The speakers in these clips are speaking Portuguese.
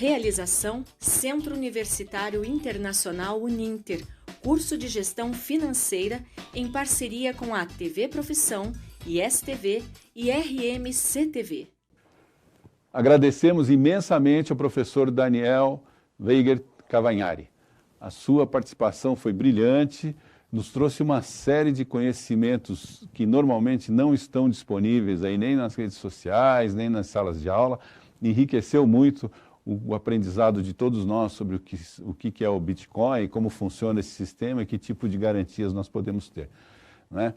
Realização Centro Universitário Internacional Uninter, curso de Gestão Financeira em parceria com a TV Profissão, ISTV e RMCTV. Agradecemos imensamente ao professor Daniel Weiger Cavagnari. A sua participação foi brilhante, nos trouxe uma série de conhecimentos que normalmente não estão disponíveis aí nem nas redes sociais, nem nas salas de aula. Enriqueceu muito o aprendizado de todos nós sobre o que é o Bitcoin, como funciona esse sistema e que tipo de garantias nós podemos ter, né?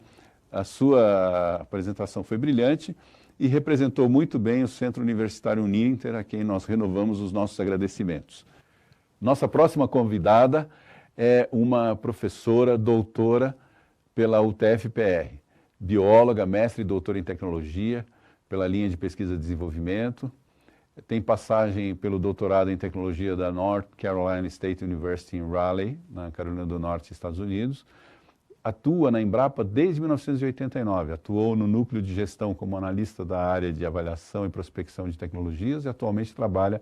A sua apresentação foi brilhante e representou muito bem o Centro Universitário Uninter, a quem nós renovamos os nossos agradecimentos. Nossa próxima convidada é uma professora doutora pela UTF-PR, bióloga, mestre e doutora em tecnologia, pela linha de pesquisa e desenvolvimento, tem passagem pelo doutorado em tecnologia da North Carolina State University em Raleigh, na Carolina do Norte, Estados Unidos. Atua na Embrapa desde 1989, atuou no núcleo de gestão como analista da área de avaliação e prospecção de tecnologias e atualmente trabalha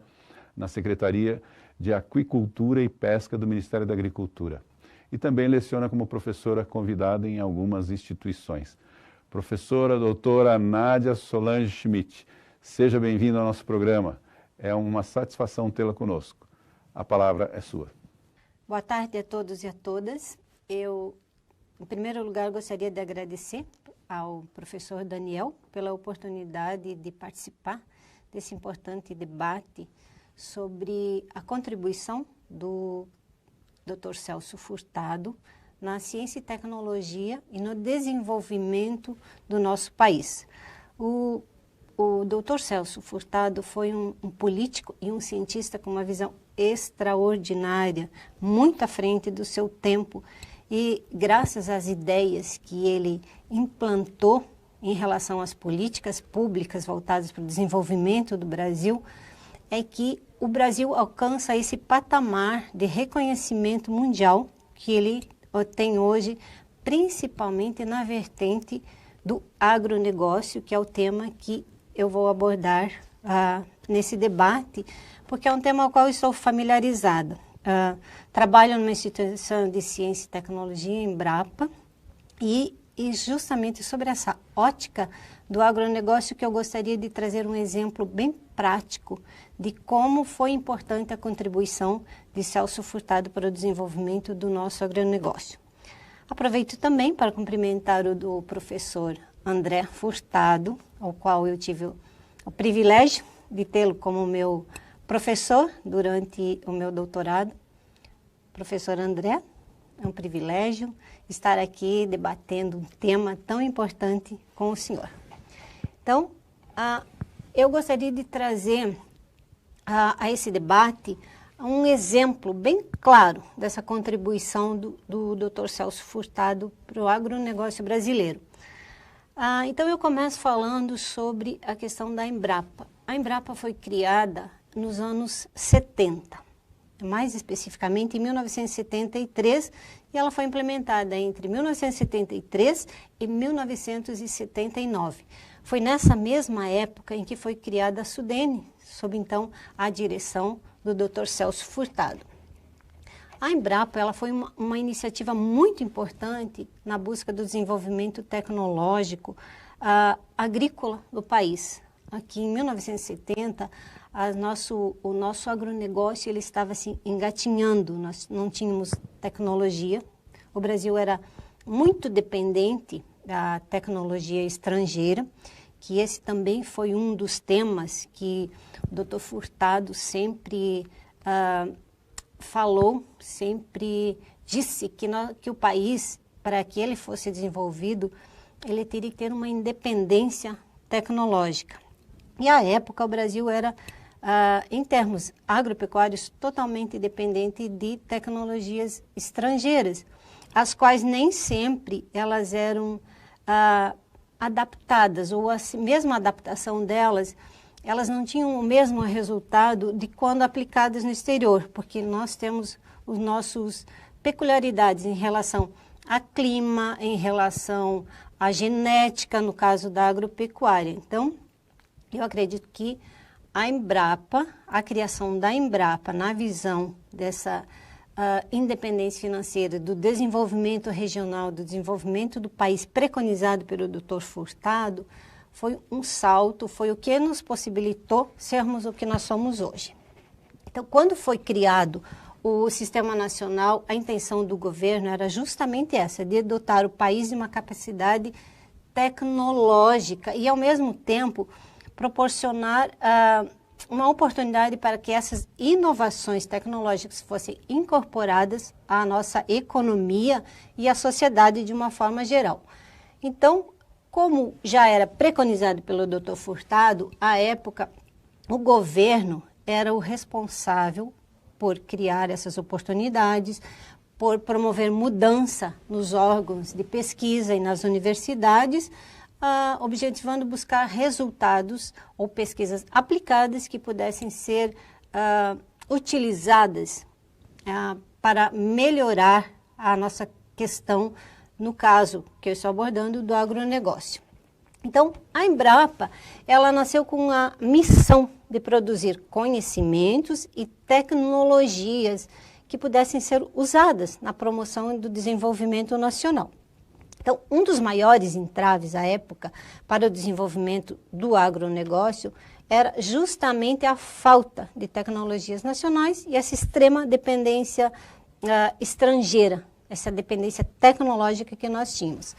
na Secretaria de Aquicultura e Pesca do Ministério da Agricultura. E também leciona como professora convidada em algumas instituições. Professora doutora Nádia Solange Schmidt, seja bem-vinda ao nosso programa. É uma satisfação tê-la conosco. A palavra é sua. Boa tarde a todos e a todas. Eu, em primeiro lugar, gostaria de agradecer ao professor Daniel pela oportunidade de participar desse importante debate sobre a contribuição do Dr. Celso Furtado na ciência e tecnologia e no desenvolvimento do nosso país. O Dr. Celso Furtado foi um político e um cientista com uma visão extraordinária, muito à frente do seu tempo, e graças às ideias que ele implantou em relação às políticas públicas voltadas para o desenvolvimento do Brasil, é que o Brasil alcança esse patamar de reconhecimento mundial que ele tem hoje, principalmente na vertente do agronegócio, que é o tema que eu vou abordar nesse debate, porque é um tema ao qual eu estou familiarizada. Trabalho numa instituição de ciência e tecnologia, Embrapa, e justamente sobre essa ótica do agronegócio que eu gostaria de trazer um exemplo bem prático de como foi importante a contribuição de Celso Furtado para o desenvolvimento do nosso agronegócio. Aproveito também para cumprimentar o professor André Furtado, ao qual eu tive o privilégio de tê-lo como meu professor durante o meu doutorado. Professor André, é um privilégio estar aqui debatendo um tema tão importante com o senhor. Então, eu gostaria de trazer a esse debate um exemplo bem claro dessa contribuição do Dr. Celso Furtado para o agronegócio brasileiro. Então, eu começo falando sobre a questão da Embrapa. A Embrapa foi criada nos anos 70, mais especificamente em 1973, e ela foi implementada entre 1973 e 1979. Foi nessa mesma época em que foi criada a Sudene, sob então a direção do Dr. Celso Furtado. A Embrapa ela foi uma iniciativa muito importante na busca do desenvolvimento tecnológico agrícola do país. Aqui em 1970, o nosso agronegócio ele estava assim, engatinhando, nós não tínhamos tecnologia. O Brasil era muito dependente da tecnologia estrangeira, que esse também foi um dos temas que o Dr. Furtado sempre falou, sempre disse que o país, para que ele fosse desenvolvido, ele teria que ter uma independência tecnológica. E à época o Brasil era, em termos agropecuários, totalmente dependente de tecnologias estrangeiras, as quais nem sempre elas eram adaptadas, ou a mesma adaptação delas, elas não tinham o mesmo resultado de quando aplicadas no exterior, porque nós temos os nossos peculiaridades em relação a clima, em relação à genética, no caso da agropecuária. Então, eu acredito que a Embrapa, a criação da Embrapa na visão dessa independência financeira, do desenvolvimento regional, do desenvolvimento do país preconizado pelo Dr. Furtado, foi um salto, foi o que nos possibilitou sermos o que nós somos hoje. Então, quando foi criado o Sistema Nacional, a intenção do governo era justamente essa, de dotar o país de uma capacidade tecnológica e, ao mesmo tempo, proporcionar uma oportunidade para que essas inovações tecnológicas fossem incorporadas à nossa economia e à sociedade de uma forma geral. Então, como já era preconizado pelo Dr. Furtado, à época, o governo era o responsável por criar essas oportunidades, por promover mudança nos órgãos de pesquisa e nas universidades, objetivando buscar resultados ou pesquisas aplicadas que pudessem ser utilizadas para melhorar a nossa questão, no caso que eu estou abordando, do agronegócio. Então, a Embrapa, ela nasceu com a missão de produzir conhecimentos e tecnologias que pudessem ser usadas na promoção do desenvolvimento nacional. Então, um dos maiores entraves à época para o desenvolvimento do agronegócio era justamente a falta de tecnologias nacionais e essa extrema dependência estrangeira, essa dependência tecnológica que nós tínhamos.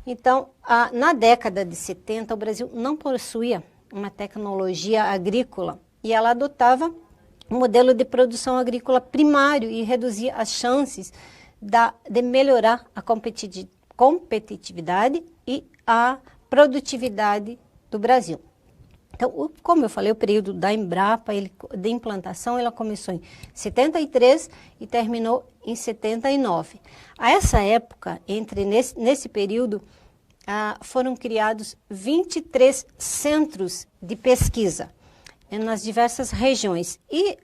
Então, na década de 70, o Brasil não possuía uma tecnologia agrícola e ela adotava um modelo de produção agrícola primário e reduzia as chances de melhorar a competitividade e a produtividade do Brasil. Então, como eu falei, o período da Embrapa de implantação, ela começou em 73 e terminou em 79. A essa época, nesse período, foram criados 23 centros de pesquisa nas diversas regiões. E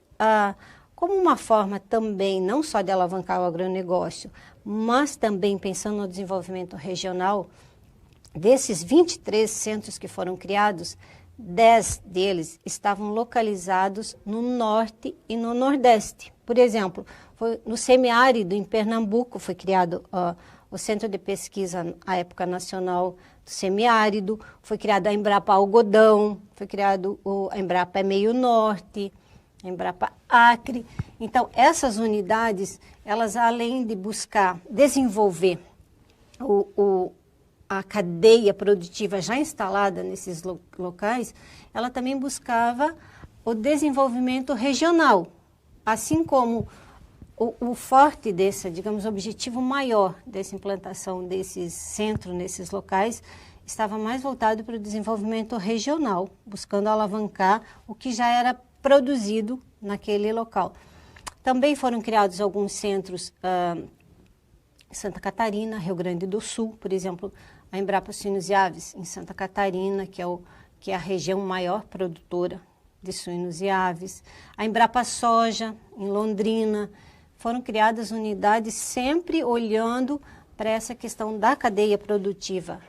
como uma forma também, não só de alavancar o agronegócio, mas também pensando no desenvolvimento regional, desses 23 centros que foram criados, 10 deles estavam localizados no norte e no nordeste. Por exemplo, no semiárido, em Pernambuco, foi criado o Centro de Pesquisa, à época nacional do semiárido, foi criado a Embrapa Algodão, foi criado a Embrapa Meio Norte, a Embrapa Acre. Então, essas unidades, elas além de buscar desenvolver a cadeia produtiva já instalada nesses locais, ela também buscava o desenvolvimento regional, assim como o forte desse, digamos, objetivo maior dessa implantação desses centros, nesses locais, estava mais voltado para o desenvolvimento regional, buscando alavancar o que já era produzido naquele local. Também foram criados alguns centros em Santa Catarina, Rio Grande do Sul, por exemplo, a Embrapa Suínos e Aves, em Santa Catarina, que é a região maior produtora de suínos e aves. A Embrapa Soja, em Londrina. Foram criadas unidades sempre olhando para essa questão da cadeia produtiva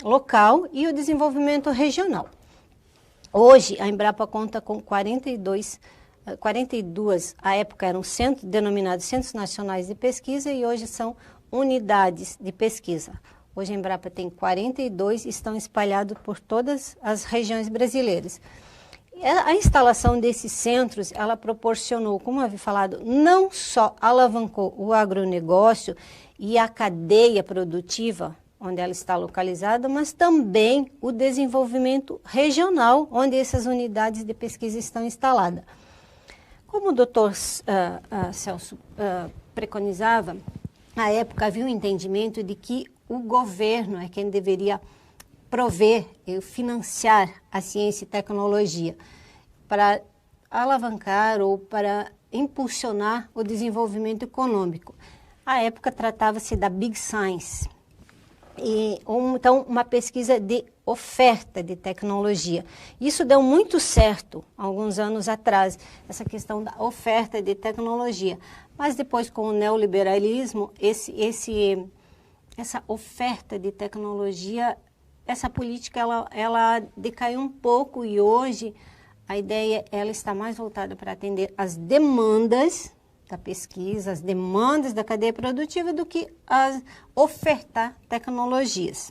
local e o desenvolvimento regional. Hoje, a Embrapa conta com 42, à época eram denominados Centros Nacionais de Pesquisa e hoje são unidades de pesquisa. Hoje a Embrapa tem 42 e estão espalhados por todas as regiões brasileiras. A instalação desses centros, ela proporcionou, como eu havia falado, não só alavancou o agronegócio e a cadeia produtiva, onde ela está localizada, mas também o desenvolvimento regional, onde essas unidades de pesquisa estão instaladas. Como o doutor Celso preconizava, na época havia um entendimento de que o governo é quem deveria prover e financiar a ciência e tecnologia para alavancar ou para impulsionar o desenvolvimento econômico. À época tratava-se da Big Science, então uma pesquisa de oferta de tecnologia. Isso deu muito certo alguns anos atrás, essa questão da oferta de tecnologia. Mas depois, com o neoliberalismo, essa oferta de tecnologia, essa política ela decaiu um pouco e hoje a ideia ela está mais voltada para atender as demandas da pesquisa, as demandas da cadeia produtiva, do que ofertar tecnologias.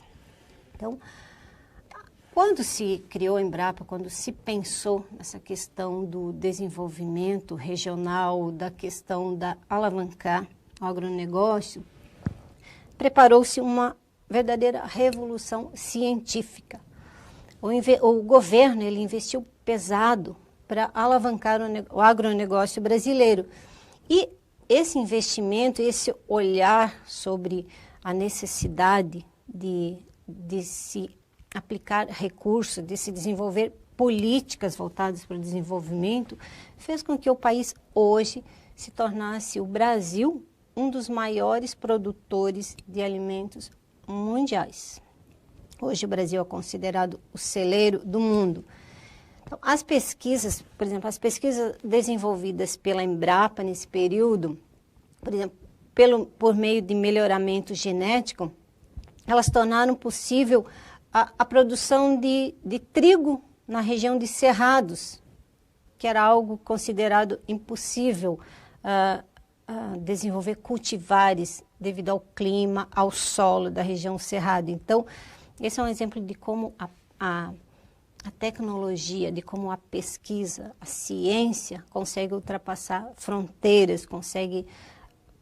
Então, quando se criou a Embrapa, quando se pensou nessa questão do desenvolvimento regional, da questão da alavancar o agronegócio, preparou-se uma verdadeira revolução científica. O governo ele investiu pesado para alavancar o agronegócio brasileiro. E esse investimento, esse olhar sobre a necessidade de se aplicar recursos, de se desenvolver políticas voltadas para o desenvolvimento, fez com que o país hoje se tornasse, o Brasil, um dos maiores produtores de alimentos mundiais. Hoje o Brasil é considerado o celeiro do mundo. Então, as pesquisas, por exemplo, as pesquisas desenvolvidas pela Embrapa nesse período, por exemplo, por meio de melhoramento genético, elas tornaram possível a produção de trigo na região de Cerrados, que era algo considerado impossível desenvolver cultivares devido ao clima, ao solo da região cerrado. Então, esse é um exemplo de como a tecnologia, de como a pesquisa, a ciência consegue ultrapassar fronteiras, consegue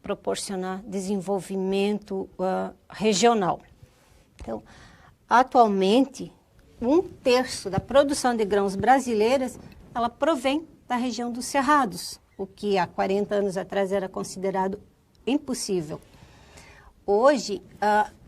proporcionar desenvolvimento regional. Então, atualmente, 1/3 da produção de grãos brasileiras, ela provém da região dos Cerrados, o que há 40 anos atrás era considerado impossível. Hoje,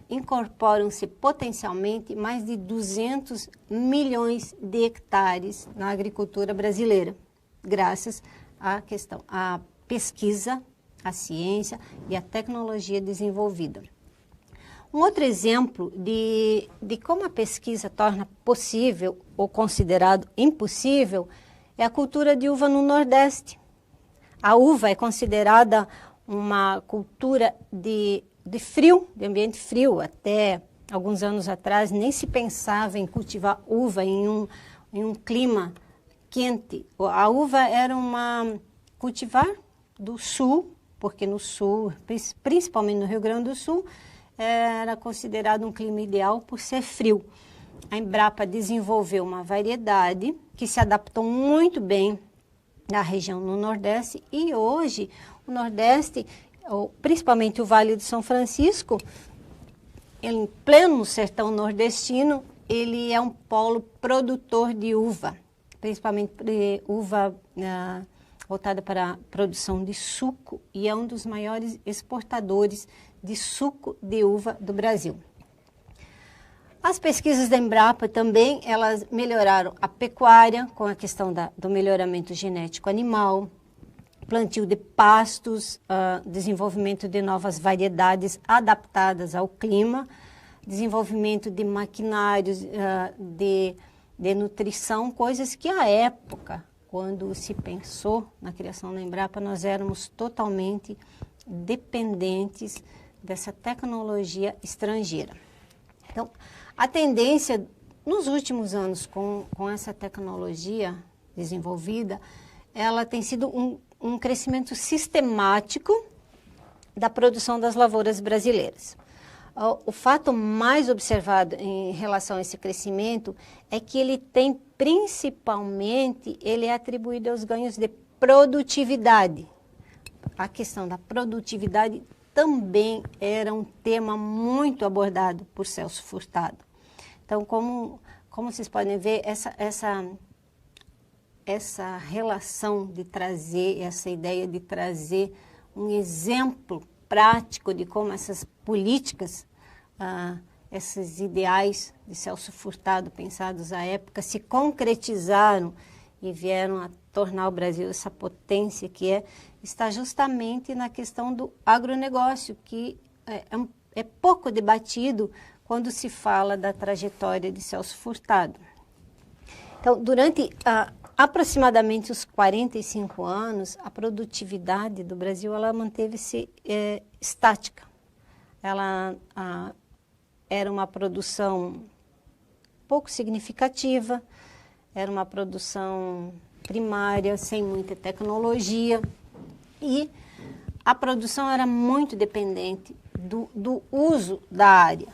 incorporam-se potencialmente mais de 200 milhões de hectares na agricultura brasileira, graças à pesquisa, à ciência e à tecnologia desenvolvida. Um outro exemplo de como a pesquisa torna possível ou considerado impossível é a cultura de uva no Nordeste. A uva é considerada uma cultura de frio, de ambiente frio. Até alguns anos atrás nem se pensava em cultivar uva em um clima quente. A uva era uma cultivar do sul, porque no sul, principalmente no Rio Grande do Sul, era considerado um clima ideal por ser frio. A Embrapa desenvolveu uma variedade que se adaptou muito bem na região no Nordeste, e hoje o Nordeste, principalmente o Vale do São Francisco, em pleno sertão nordestino, ele é um polo produtor de uva, principalmente uva voltada para a produção de suco, e é um dos maiores exportadores de suco de uva do Brasil. As pesquisas da Embrapa também, elas melhoraram a pecuária com a questão do melhoramento genético animal, plantio de pastos, desenvolvimento de novas variedades adaptadas ao clima, desenvolvimento de maquinários de nutrição, coisas que à época, quando se pensou na criação da Embrapa, nós éramos totalmente dependentes dessa tecnologia estrangeira. Então, a tendência nos últimos anos com essa tecnologia desenvolvida, ela tem sido um crescimento sistemático da produção das lavouras brasileiras. O fato mais observado em relação a esse crescimento é que ele é atribuído aos ganhos de produtividade. A questão da produtividade também era um tema muito abordado por Celso Furtado. Então, como vocês podem ver, essa relação de trazer, essa ideia de trazer um exemplo prático de como essas políticas, esses ideais de Celso Furtado pensados à época se concretizaram e vieram a tornar o Brasil essa potência que está justamente na questão do agronegócio, que é pouco debatido quando se fala da trajetória de Celso Furtado. Então, durante aproximadamente os 45 anos, a produtividade do Brasil ela manteve-se estática. Ela era uma produção pouco significativa, era uma produção primária, sem muita tecnologia, e a produção era muito dependente do uso da área.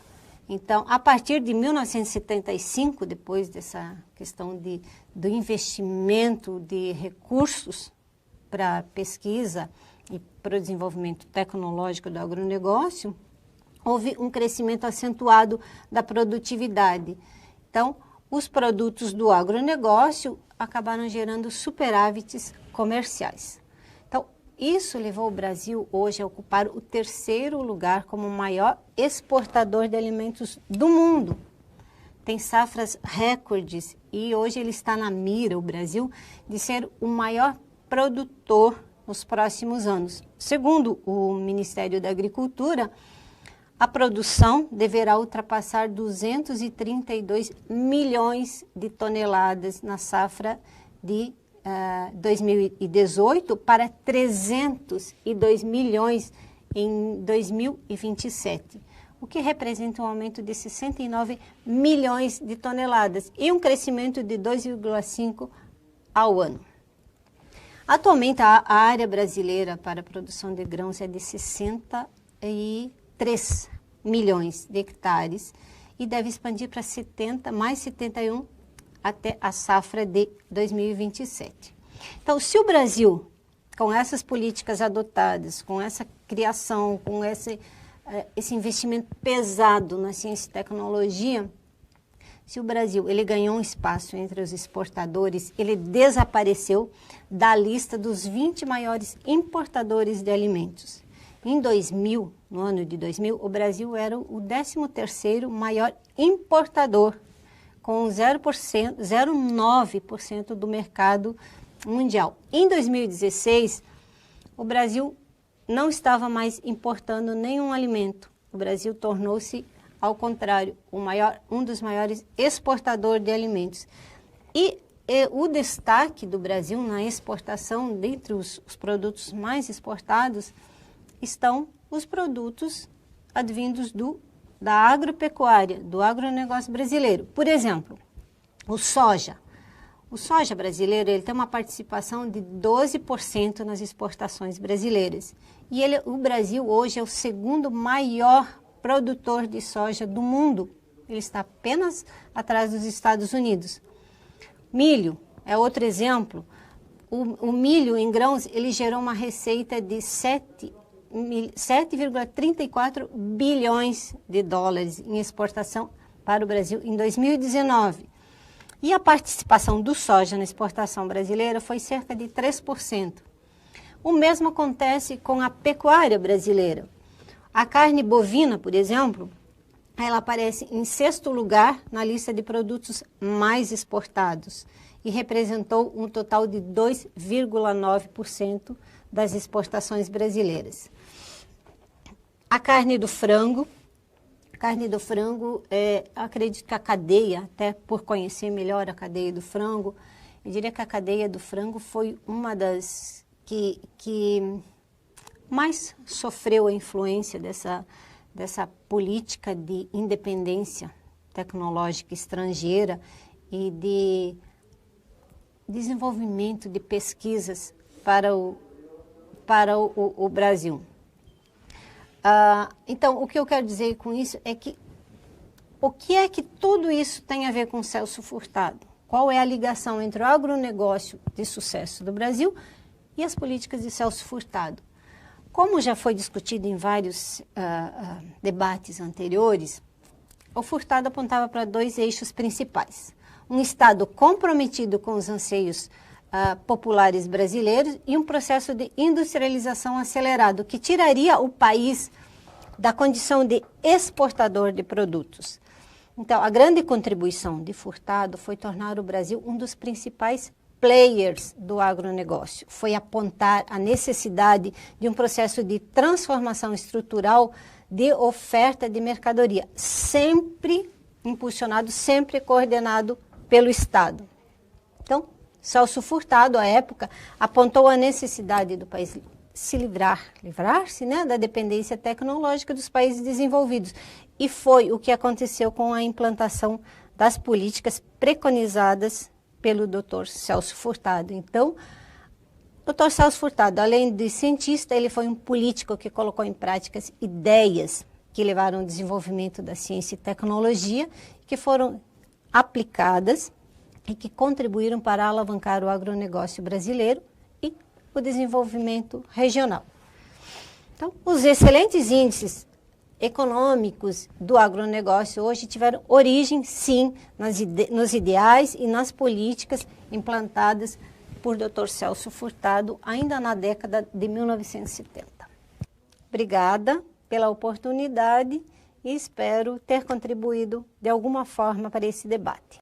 Então, a partir de 1975, depois dessa questão do investimento de recursos para pesquisa e para o desenvolvimento tecnológico do agronegócio, houve um crescimento acentuado da produtividade. Então, os produtos do agronegócio acabaram gerando superávites comerciais. Então, isso levou o Brasil hoje a ocupar o 3º lugar como o maior exportador de alimentos do mundo. Tem safras recordes e hoje ele está na mira, o Brasil, de ser o maior produtor nos próximos anos. Segundo o Ministério da Agricultura, a produção deverá ultrapassar 232 milhões de toneladas na safra de 2018 para 302 milhões em 2027, o que representa um aumento de 69 milhões de toneladas e um crescimento de 2,5% ao ano. Atualmente, a área brasileira para a produção de grãos é de 63 milhões de hectares e deve expandir para mais 71 até a safra de 2027. Então, se o Brasil, com essas políticas adotadas, com essa criação, com esse investimento pesado na ciência e tecnologia, se o Brasil ele ganhou um espaço entre os exportadores, ele desapareceu da lista dos 20 maiores importadores de alimentos. Em 2000, no ano de 2000, o Brasil era o 13º maior importador, com 0,9% do mercado mundial. Em 2016, o Brasil não estava mais importando nenhum alimento. O Brasil tornou-se, ao contrário, um dos maiores exportadores de alimentos. E o destaque do Brasil na exportação, dentre os produtos mais exportados, estão os produtos advindos da agropecuária, do agronegócio brasileiro. Por exemplo, o soja. O soja brasileiro ele tem uma participação de 12% nas exportações brasileiras. E o Brasil hoje é o 2º maior produtor de soja do mundo. Ele está apenas atrás dos Estados Unidos. Milho é outro exemplo. O milho em grãos ele gerou uma receita de 7,34 bilhões de dólares em exportação para o Brasil em 2019. E a participação do soja na exportação brasileira foi cerca de 3%. O mesmo acontece com a pecuária brasileira. A carne bovina, por exemplo, ela aparece em 6º lugar na lista de produtos mais exportados e representou um total de 2,9% das exportações brasileiras. A carne do frango, acredito que a cadeia, até por conhecer melhor a cadeia do frango, eu diria que a cadeia do frango foi uma das que mais sofreu a influência dessa política de independência tecnológica estrangeira e de desenvolvimento de pesquisas para o Brasil. Então, o que eu quero dizer com isso é que o que é que tudo isso tem a ver com Celso Furtado? Qual é a ligação entre o agronegócio de sucesso do Brasil e as políticas de Celso Furtado? Como já foi discutido em vários debates anteriores, o Furtado apontava para 2 eixos principais. Um Estado comprometido com os anseios populares brasileiros e um processo de industrialização acelerado que tiraria o país da condição de exportador de produtos. Então, a grande contribuição de Furtado foi tornar o Brasil um dos principais players do agronegócio. Foi apontar a necessidade de um processo de transformação estrutural de oferta de mercadoria, sempre impulsionado, sempre coordenado pelo Estado. Então, Celso Furtado, à época, apontou a necessidade do país se livrar-se, né, da dependência tecnológica dos países desenvolvidos. E foi o que aconteceu com a implantação das políticas preconizadas pelo Dr. Celso Furtado. Então, Dr. Celso Furtado, além de cientista, ele foi um político que colocou em prática ideias que levaram ao desenvolvimento da ciência e tecnologia, que foram aplicadas e que contribuíram para alavancar o agronegócio brasileiro e o desenvolvimento regional. Então, os excelentes índices econômicos do agronegócio hoje tiveram origem, sim, nos ideais e nas políticas implantadas por Dr. Celso Furtado ainda na década de 1970. Obrigada pela oportunidade e espero ter contribuído de alguma forma para esse debate.